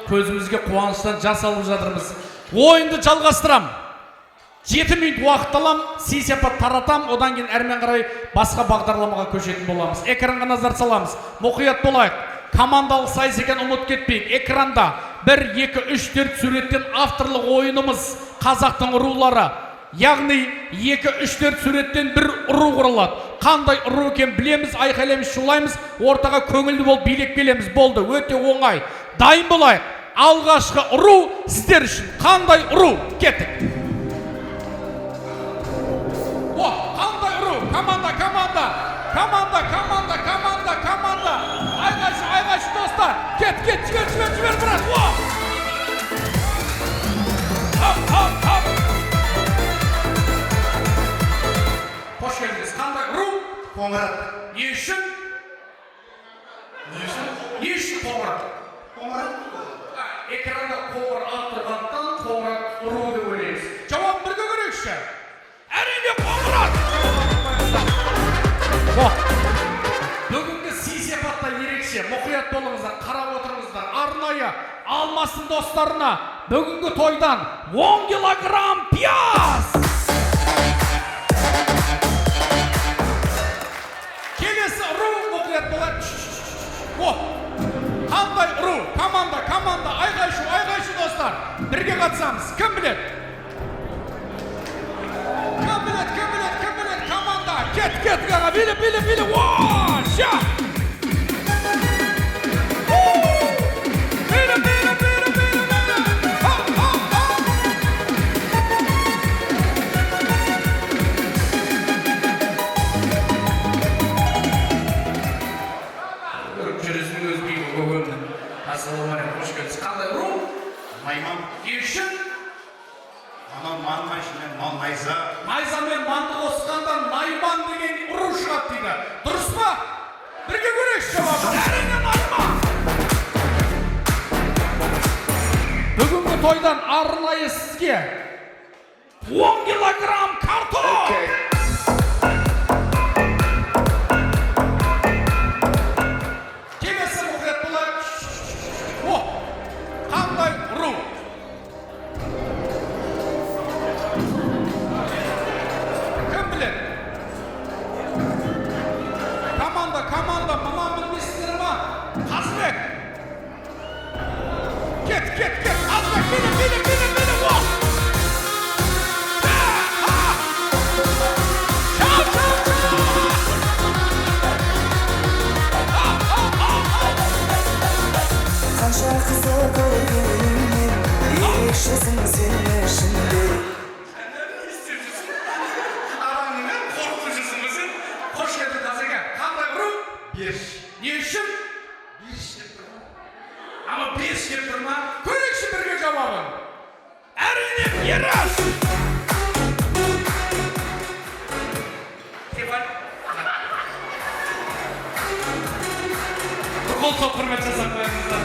көзімізге қуаныштан жас алып жатырмыз. Ойынды жалғастырам. 7 минут уақыт алам, сый-сияпат таратам, одан кейін әрмен қарай басқа бағдарламаға көшетін боламыз. Экранға назар саламыз. Мұқият болайық. Командалық сайыс екен, ұмыт кетпейік. Экранда 1, 2, 3, 4 суреттен авторлық ойынымыз қазақтың рулары. Яғни 2, 3, 4 суреттен бір ұру құрылады. Қандай ұру екен білеміз, айқайлаймыз, шулаймыз, ортаға көңілді болып билеп келеміз. Болды, өте оңай. Дайын болайық. Алғашқы ұру сіздер үшін. Қандай ұру? Кеттік. Қандай ұру? Команда. Айғайшы достар. Кет, жібер, брат. Хоп. Қош келдіңіз. Қандай ұру? Қоңырат. Не үшін қоңырат? Экранда қоңыр атырғандан қоңырат ұру деп ойлаймыз. Жауап бірге көрейікші. Әрине қоңырат! Бүгінгі сый-сияпатта ерекше, мұқият болыңыздар, қарап отырыңыздар. Арнайы алмастың достарына бүгінгі тойдан 10 килограмм пияз! Келесі ұру мұқият болады. Қандай ұру? Команда, айғайшы достар. Бірге қатысамыз. Кім білет? Команда. Кет, ғаға. Білі. Ша! Қош келдіңіз. Қандай ұру? Майман. Не үшін? Анау мал машина, мал найза. Найза мен манды қосқандан найман деген ұру шығады дейді. Дұрыс па? Бірге көрейікші жауабын. Әрине найман. Бүгінгі тойдан арнайы сізге 10 килограмм картоп. Команда, мына білмейсіздер ма? Қазбек! Кет! Қазбек, білі! Қанша қызы көргенмен, ерекшесің сен ішінде. Қош келдің қазеге. Қандай ұру? Беш. Не үшін? Беш деп тұрма. Ama 5 деп тұрма. Көрейікші бірге жауабын. Әрине беріш! Тепай. Қол топ құрмет жасап қойыңыздар.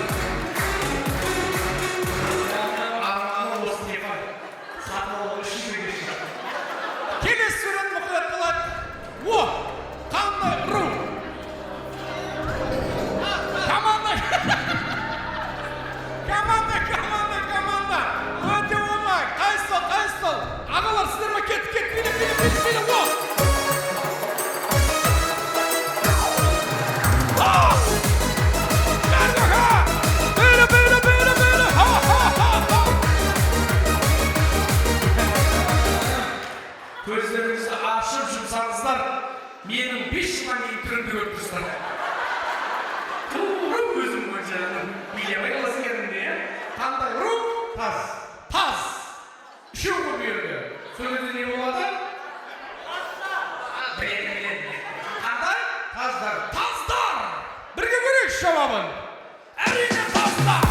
Арманы осы Тепай. Сатылығы үшін бірге шығады. Келесі сурет мұқият болады. Қандай ұру? Команда. Өте оңай. Қайыстол. Ағалар, сіздер ма? Кет. Білі. Көздеріңізді ашып жұмсаңыздар, менің 5 жылдан кейін түрімді көріп тұрсыздар. Өзім көздерімді билемей қаласы керімде, қандай ұру? Таз. Үшеу көп берді. Сөйледі не болады? Біледі. Қандай? Таздар. Бірге көрейікші жауабын. Әрине таздар.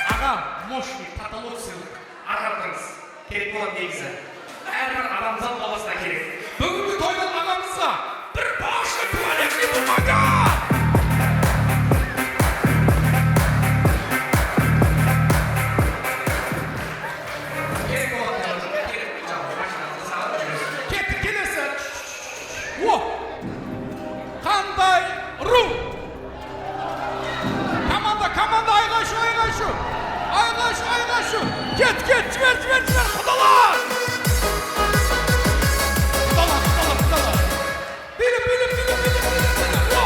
Аға, мощный каталог сыйлық. Ағартыңыз. Керек болады негізі. Әрбір адамзат баласына керек. Бүгінгі тойдан ағамызға бір бағышты туалетіне бумага! Керек болады. Ket, жібер. Құдалар. Құдалар. Биліп. О!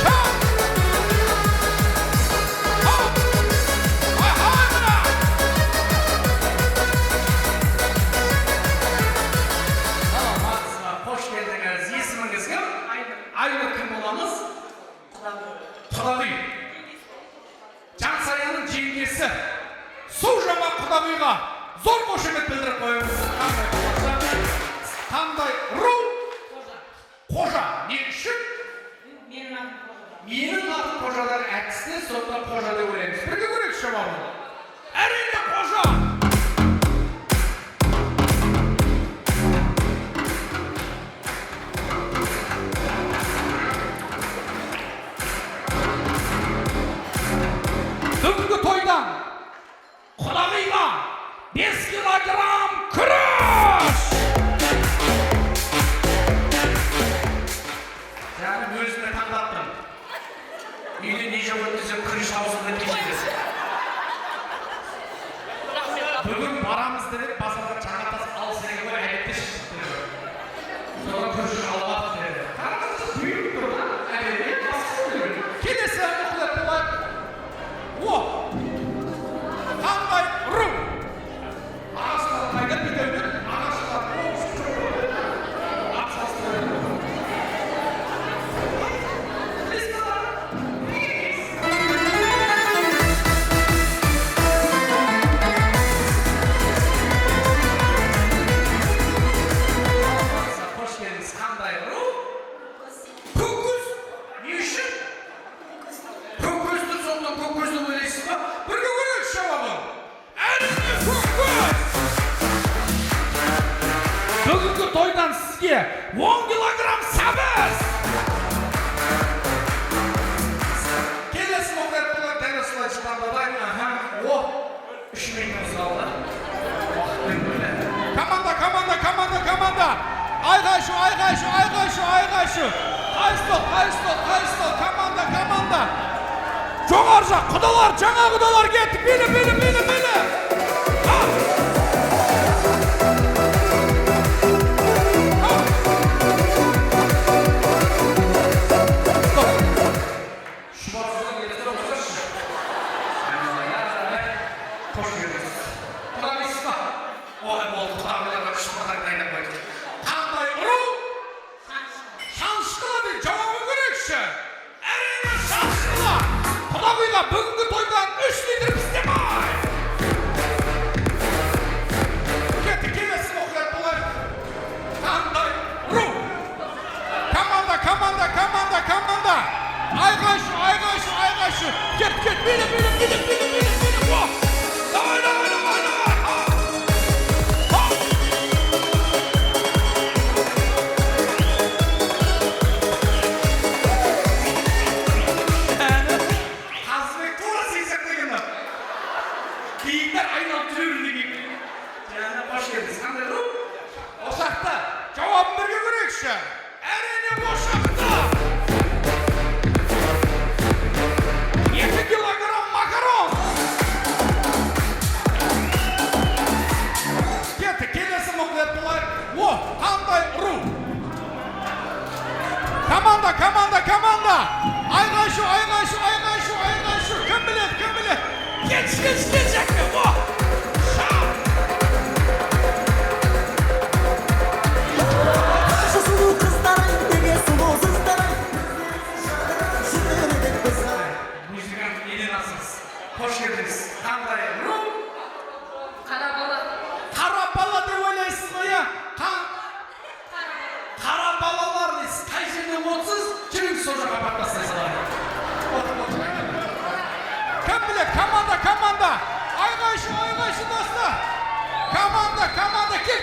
Шам. Қош келдіңіз. Есіміңіз кім? Айнұр кім боламыз? Құдағи. Жансаяның жеңгесі. Су жаңа Құдағиға зор қошемет білдіріп қойыңыз. Қандай ру? Қожа. Не үшін? Менің атым қожадар әкісіне, сондықтан қожа деп ойлаймыз. Бірге көрейік жауабын. Әрине қожа. Бүгінгі тойдан Құдағиға 5 килограмм күріш! Жаңым өзіне таңдаттым. Үйде не жауап өтсем күріш аузында кешедесі. Бүгін барамыз деп базарда жаңатас ал сенеге ғой әдетте шықты. Sonra күріш албады деді. Қараңызды бұйып тұр да, әдетте басқысы деді. Келесі мұқылар болайық. О! Қандай ру! Ағашылар қайдар бедеуден, ағашылар оғыз күрі. Атсастыры. Қош келдіңіз. Қандай ру? Көкөз. Не үшін? Көкөзді сонда көкөзді ойлайсыз ба? Бірге көрейік жауабын. Әрине көкөз! Бүгінгі тойдан сізге 10 килограмм сәбіз! Келесі мұқайт бұлар дәл осылай шыдамдадайын. О, 3 минутымыз қалды. Уақытпен бөлі. Команда! Айғайшу! Қайыстол! Команда! Жоғар жақ, құдалар, жаңа құдалар кетті, білі! Шұбатсыздан кетті отыршы. Қош келдіңіз. Құдағисыз ба? Ой, ол құдағиларға шұбатар дайнап қойды. Қандай ұру? Шаншқыла дейді, жауабын көрейікші. Әрине шаншқыла! Құдағиға бүгінгі тойдан 3 литр бізде бай! Келесі мұқият болайық. Қандай ру? Команда! Айғайшы! Кет! Билі! О! Давай! Кейіндер айналып жүреді деген. Жаңа қош келдіңіз. Қандай ру? Ошақта. Жауабын бірге көрейікші. Әрине ошақта. 2 килограмм макарон. Келесі мұқият болайық. О, қандай ру? Команда! Айғайшу! Кім біледі? Кет, жәке! О! Шам! Сұлу қыздарың неге сұлу қыздарың жүрдік біз. Музыкант неден асыңыз? Қош келдіңіз. Қандай ру? Қара бала деп ойлайсыз ба, я? Қара балалар дейсіз. Қай жерден отсыз, жүріңіз сол жаққа баттастайсыз. Кім біледі? Команда! Айғайшы достар! Команда! Кел!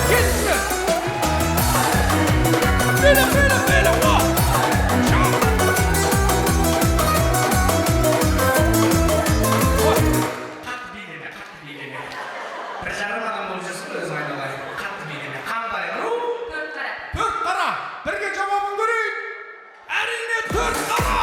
Келсіздер! Білі! О! Шам! Қатты билеме. Бір жарым адам болып жүрсің өзің айналайын. Қатты билеме. Қандай ру? 4 қара. Бірге жауабын көрейік. Әрине 4 қара.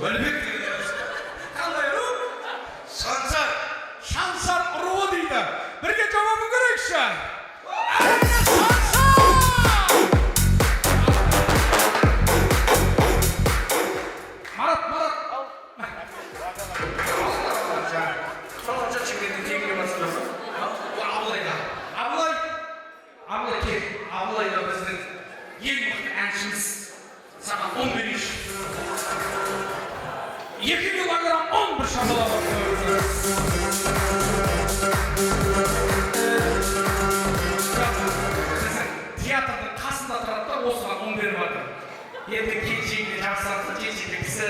Өлбек деген Қандай ұру? Сансар. Шансар ұруы дейді. Бірге жауабын көрейікші. Марат. Солонша чекенің тегіне басыласың. Абылай кел. Абылай да біздің ең мықты әншіміз. Саған 10 берейінші. 2 килограмм 11 шамалап театрдың қасында тұрады да осыған 10 беріп жатыр. Енді келіншегіне жақсартты, келіншекте кісі,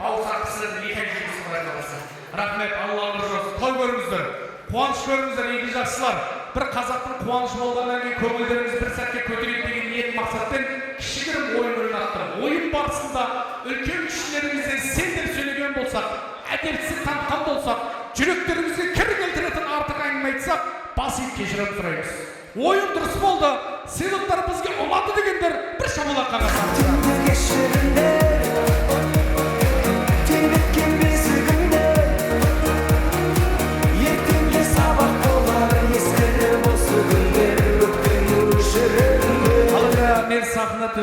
бауырсақ кісі, лихай жеміз құрайды болса. Рахмет, Алла нұр жолсын. Той көріңіздер, қуаныш көріңіздер, егіз жақсылар. Бір қазақтың қуанышы болғаннан кейін көңілдеріңіз бір сәтке көтерейік деген ниет мақсатпен кішігірім ойын ойнаттым. Ойын барысында үлкен кішілерімізден сендер сөйлеген болсақ, әдепсіз танытқан болсақ, жүректерімізге кір келтіретін артық әңгіме айтсақ, бас иіп кешірім сұраймыз. Ойын дұрыс болды, сыйлықтар бізге ұнады дегендер бір шамалақ қағазыңыздар.